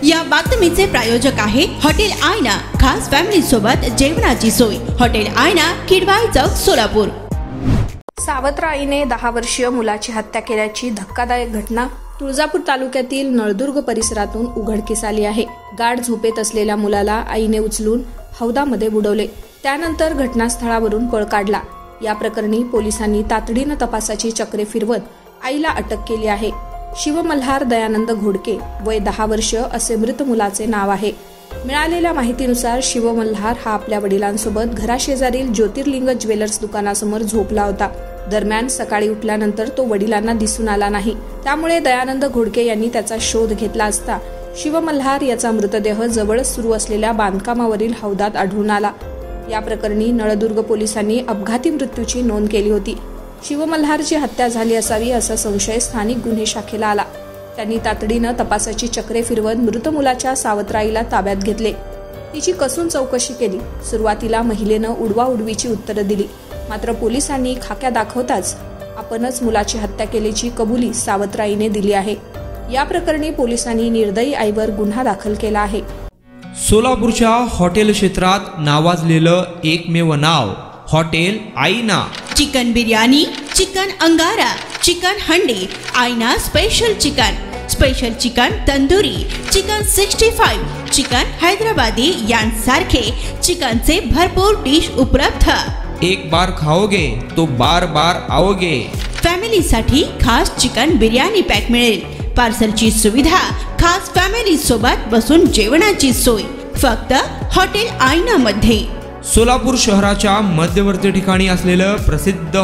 या बातमीचे प्रायोजक आहे हॉटेल आयना, खास फॅमिली सोबत जेवणाची सोय। हॉटेल आयना, किडवाई चौक, सोलापूर। सावत्र आईने 10 वर्षीय मुलाची हत्या केल्याची धक्कादायक घटना तुळजापूर तालुक्यातील नळदुर्ग परिसरातून उघडकीस आली आहे। गाढ झोपेत असलेल्या मुलाला आईने उचलून हौदामध्ये बुडवले, त्यानंतर घटनास्थळावरून पळ काढला। या प्रकरणी पोलिसांनी तातडीने तपासाची चक्रे फिरवत आईला अटक केली आहे। शिव मल्हार दयानंद घोडके, वय 10 वर्ष असे मृत मुलाचे नाव आहे। मिळालेल्या माहितीनुसार शिव मल्हार हा आपल्या वडिलांसोबत घराशेजारील ज्योतिर्लिंग ज्वेलर्स दुकानासमोर झोपला होता। दरम्यान सकाळी उठल्यानंतर तो वडिलांना दिसून आला नाही, त्यामुळे दयानंद घोडके यांनी त्याचा शोध घेतला असता शिव मल्हार याचा मृतदेह जवळच सुरू असलेल्या बांधकामावरील हौदात आढळून आला। या प्रकरणी नळदुर्ग पोलिसांनी अपघाती मृत्यूची नोंद केली होती। शिव मल्हारची हत्या झाली असावी असा संशय स्थानिक गुन्हे शाखेला आला। त्यांनी तातडीनं तपासाची चक्रे फिरवत मृत मुलाच्या सावत्राईला ताब्यात घेतले। तिची कसून चौकशी केली। सुरुवातीला महिलेनं उडवाउडवीची उत्तरं दिली, मात्र पोलिसांनी खाक्या दाखवताच आपणच मुलाची हत्या केल्याची कबुली सावत्राईने दिली आहे। या प्रकरणी पोलिसांनी निर्दयी आईवर गुन्हा दाखल केला आहे। सोलापूरच्या हॉटेल क्षेत्रात नावाजलेलं एकमेव नाव हॉटेल आईना। चिकन बिर्याणी, चिकन अंगारा, चिकन हंडी, आईना special chicken tandoori, chicken 65, chicken Hyderabadi यांसारखे चिकनचे भरपूर डिश उपलब्ध। एक बार खाओगे तो बार बार आओगे। फॅमिलीसाठी खास चिकन बिर्याणी पॅक मिळेल। पार्सलची सुविधा, खास फॅमिली सोबत बसून जेवणाची सोय फक्त हॉटेल आईना मध्ये। सोलापूर शहराच्या मध्यवर्ती ठिकाणी असलेलं प्रसिद्ध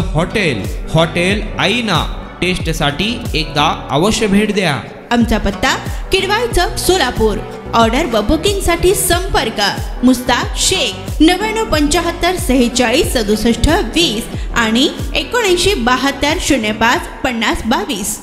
हॉटेल आईना टेस्टसाठी एकदा अवश्य भेट द्या। आमचा पत्ता किडवाई चौक, सोलापूर। ऑर्डर व बुकिंग साठी संपर्क मुस्ताक शेख 9975 46 67 20 आणि 7972 05 50 22।